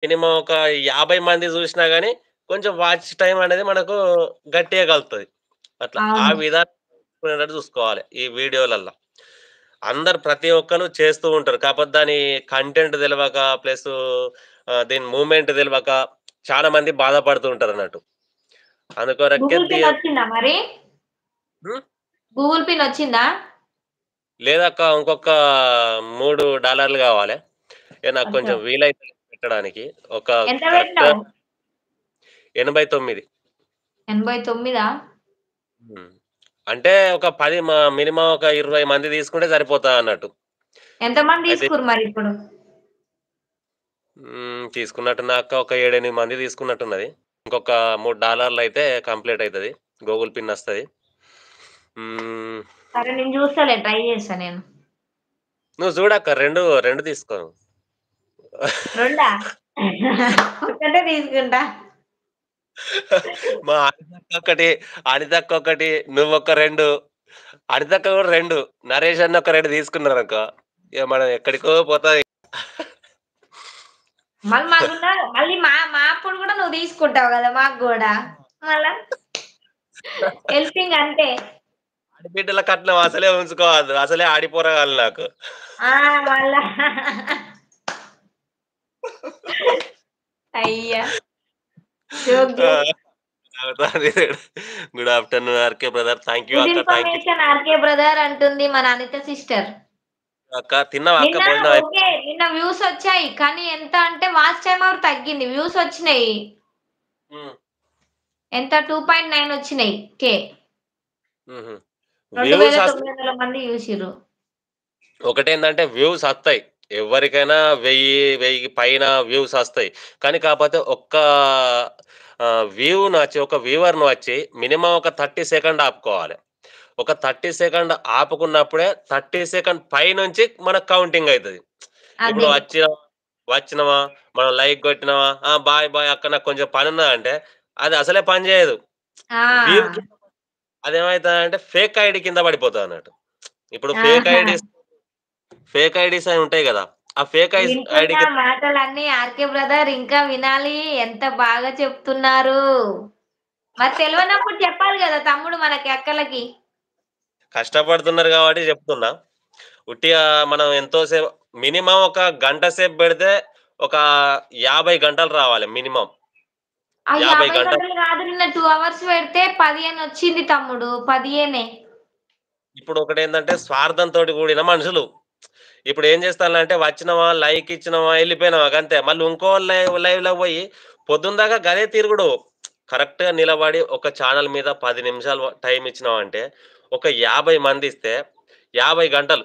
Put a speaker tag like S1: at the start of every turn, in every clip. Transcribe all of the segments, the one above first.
S1: Minimum ఒక 50 మంది జూషినా గాని, కొంచెం వాచ్ టైమ్ అనేది మనకు గట్టిగా కలుతది. అట్లా. ఆ
S2: అవును.
S1: విధానం చూసుకునేటట్టు చూసుకోవాలి ఈ వీడియోలల్ల. అందరూ ప్రతి ఒక్కళ్ళు చేస్తూ ఉంటారు. కాపోతే దాని కంటెంట్ తెలవక ప్లస్సు దీని మూవ్‌మెంట్ తెలవక చాలా మంది బాధపడుతూ ఉంటారన్నట్టు. అందుకొరకే
S2: గూగుల్ పిన్ వచ్చిందా మరి?
S1: హ్మ్.
S2: గూగుల్ పిన్ వచ్చిందా?
S1: లేదక్క ఇంకొక $3 గావాలే. ఇగ నాకు
S2: అచ్చా!
S1: కొంచెం వీలైతలేదు పెట్టడానికి. ఒక
S2: ఎంత
S1: కరెక్ట్
S2: పెట్టినవు?
S1: 89.
S2: 89
S1: హ్మ్. అంటే ఒక 10 మినిమమ్ ఒక 20 మంది తీసుకుంటే సరిపోతదన్నట్టు.
S2: ఎంతమంది
S1: అయితే
S2: తీసుకుర్రు మరిప్పుడు?
S1: తీసుకున్నట్టున్న అక్క ఒక 7, 8 మంది తీసుకున్నట్టున్నది. ఇంకొక $3 అయితే కంప్లీట్ అయితది. గూగుల్ పిన్ ఒస్తది. హ్మ్.
S2: సరే నేను జూస్తలే. ట్రై చేస్తా నేను.
S1: నువ్వు చూడక్క 2 తీసుకో.
S2: రొండా? ఒక్కటే తీసుకుంటా.
S1: మా అనితక్కొక్కటి, అనితక్కొక్కటి, నువ్వొక 2, అనితక్క గూడా 2, నరేష్ అన్న ఒక 2 తీసుకున్నారనుకో, ఇగ మనం ఎక్కడికో పోతది.
S2: మళ్ళీ మాకున్న మళ్ళీ మా అప్పుడు గూడా నువ్వు తీసుకుంటావు గదా! మాకు గూడా. మళ్ళా హెల్పింగ్ అంతే.
S1: ఆడబిడ్డల కట్నం అసలే ఉంచుకోవద్దు. అసలే ఆడిపోరగాళ్ళు నాకు.
S2: ఆ! మళ్ళా అయ్యా! జోక్
S1: ఆ!
S2: Joke.
S1: Good afternoon RK brother. Thank you
S2: good
S1: అక్క. Thank you.
S2: Information RK brother అంటుంది మన అనిత సిస్టర్.
S1: అక్క తిన్నావా అక్క?
S2: నిన్న
S1: భోజనం
S2: ఓకే. నిన్న వ్యూస్ వచ్చాయి. కానీ ఎంత అంటే వాచ్ టైమ్ అవర్ తగ్గింది. వ్యూస్ వచ్చినాయి.
S1: హ్మ్.
S2: ఎంత 2.9 వచ్చినాయి.
S1: హుహు. వ్యూస్
S2: 2900 మంది చూసిర్రు.
S1: ఒకటేందంటే వ్యూస్ అత్తయి. ఎవ్వరికైనా 1000 పైన వ్యూస్ అస్తయి. కానీ కాపోతే ఒక్క ఒక వ్యూవర్‌ని వచ్చి మినిమమ్ ఒక 30 సెకండ్ ఆపుకోవాలి. ఒక 30 సెకండ్ ఆపుకున్నప్పుడే 30 సెకండ్ పైనుంచి మనకు కౌంటింగ్ అయితది. ఇప్పుడు
S2: అదే.
S1: వచ్చినమా, మనం లైక్ కొట్టినమా, ఆ! బాయ్ బాయ్ అక్క నాకు కొంచెం పనున్నదంటే అది అసలే పని చేయదు. వ్యూ
S2: ఆ!
S1: కింద అదేమైతదంటే ఫేక్ ఐడీ కింద పడిపోతదన్నట్టు. ఇప్పుడు
S2: ఆహా!
S1: ఫేక్ ఐడీస్ అని ఉంటాయి గదా! ఆ ఫేక్ ఐడీ
S2: వింటున్నా
S1: కింద
S2: మాటలన్నీ ఆర్‌కే బ్రదర్ ఇంకా వినాలి. ఎంత బాగా చెప్తున్నారు. మరి తెలవనప్పుడు చెప్పాలి గదా! తమ్ముడు మనకి అక్కలకి.
S1: కష్టపడుతున్నారు గాబట్టి చెప్తున్నా. ఉట్టిగా మనం ఎంతో మినిమమ్ ఒక గంట సేపు బెడితే ఒక 50 గంటలు రావాలి మినిమమ్.
S2: ఆ
S1: 50
S2: 50
S1: గంటలు.
S2: గంటలు గాదు నిన్న 2 అవర్స్ పెడితే 15 వచ్చింది తమ్ముడు. 15
S1: ఇప్పుడు ఒకటేందంటే స్వార్థంతోటి కూడిన మనుషులు. ఇప్పుడు ఏం చేస్తాలంటే వచ్చినమా, లైక్ ఇచ్చినమా, ఎళ్ళిపోయినమా గంతే. మళ్ళీ ఇంకో లైవ్‌లోకి పోయి పొద్దున దాకా గదే తిరుగుడు. కరెక్ట్‌గా నిలబడి ఒక ఛానెల్ మీద 10 నిమిషాలు టైమ్ ఇచ్చినామంటే ఒక 50 మందిస్తే 50 గంటలు.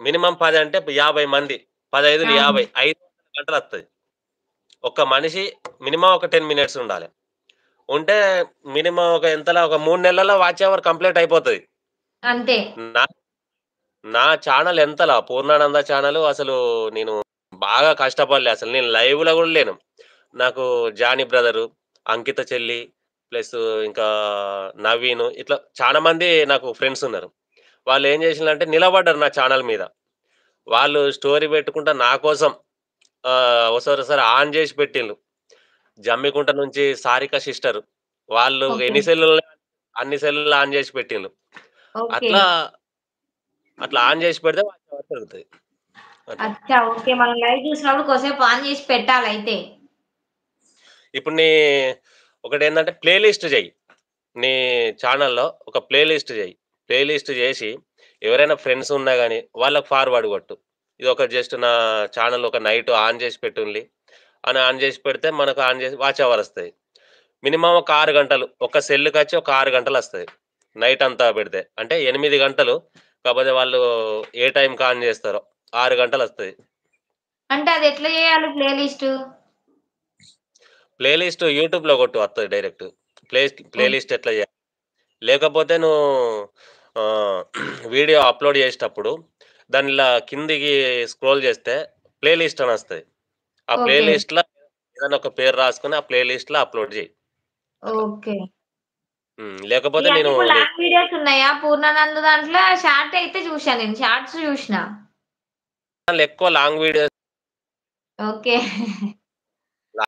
S1: మినిమమ్ 10 అంటే 50 మంది. 10, 5లు
S2: అవును.
S1: 50. 500 గంటలొత్తది. ఒక్క మనిషి మినిమమ్ ఒక 10 మినిట్స్ ఉండాలె. ఉంటే మినిమమ్ ఒక ఎంతలా ఒక 3 నెలల్లో వాచ్ అవర్ కంప్లీట్ అయిపోతది.
S2: అంతే.
S1: నా నా ఛానెల్ ఎంతలా పూర్ణానంద ఛానెలు అసలు నేను బాగా కష్టపడలే అసలు. నేను లైవ్‌లో గూడా లేను. నాకు జానీ బ్రదరు, అంకిత చెల్లి ప్లస్ ఇంకా నవీను ఇట్లా చాలా మంది నాకు ఫ్రెండ్స్ ఉన్నారు. వాళ్ళేం జేషిల్లంటే నిలబడ్డారు నా ఛానెల్ మీద. వాళ్ళు స్టోరీ పెట్టుకుంటా నా కోసం ఒసారి ఆన్ జేసి పెట్టిండ్లు. జమ్మికుంట నుంచి సారిక సిస్టరు. వాళ్ళు
S2: ఓకే.
S1: ఎన్ని సెల్లులున్నాయి అన్ని సెల్లులు ఆన్ జేసి పెట్టిండ్లు.
S2: ఓకే.
S1: అట్లా, అట్లా ఆన్ జేసి పెడితే వాచ్ అవర్ పెరుగుతది. అట్లా.
S2: అచ్చా! ఓకే. మనం లైవ్ చూసినప్పుడు కొద్దిసేపు ఆన్ చేసి పెట్టాలయితే.
S1: ఇప్పుడు ఒకటేందంటే ప్లే లిస్ట్ చెయ్యి. నీ ఛానెల్‌లో ఒక ప్లే లిస్ట్ చెయ్యి. ప్లే లిస్ట్ చేసి ఎవరైనా ఫ్రెండ్స్ ఉన్నా గాని వాళ్ళకి ఫార్వర్డ్ కొట్టు. ఇదొక జస్ట్ నా ఛానెల్ ఒక నైట్ ఆన్ చేసి పెట్టుండి అని ఆన్ చేసి పెడితే మనకు ఆన్ చేసి వాచ్ అవర్ వస్తది. మినిమమ్ ఒక 6 గంటలు. ఒక సెల్‌కొచ్చి ఒక 6 గంటలొస్తది. నైట్ అంతా పెడితే. అంటే 8 గంటలు. కాపోతే వాళ్ళు ఏ టైంకి ఆన్ చేస్తారో 6 గంటలొస్తది.
S2: అంటే అది ఎట్లా చేయాలి ప్లే లిస్టు?
S1: ప్లే లిస్ట్ యూట్యూబ్‌లో కొట్టు వత్తది డైరెక్ట్. ప్లే
S2: ఓహ్!
S1: లిస్ట్ ఎట్లా చేయాలి? లేకపోతే నువ్వు ఆహ్, వీడియో అప్‌లోడ్ చేసేటప్పుడు దానిలా కిందికి స్క్రోల్ చేస్తే ప్లే లిస్ట్ అనొస్తది. ఆ ప్లే
S2: ఓకే.
S1: లిస్ట్‌ల ఏదైనా ఒక పేరు రాసుకొని ఆ ప్లే లిస్ట్‌లో అప్‌లోడ్ చెయి. అట్లా.
S2: ఓకే.
S1: లేకపోతే
S2: ఇయన్నీ
S1: నేను
S2: ఇప్పుడు
S1: నీ
S2: లాంగ్ వీడియోస్ ఉన్నాయా? పూర్ణానంద్ దాంట్లో షార్ట్ అయితే చూషా నేను. షార్ట్స్ చూషిన.
S1: ఛానెల్ ఎక్కువ లాంగ్ వీడియోస్
S2: ఓకే.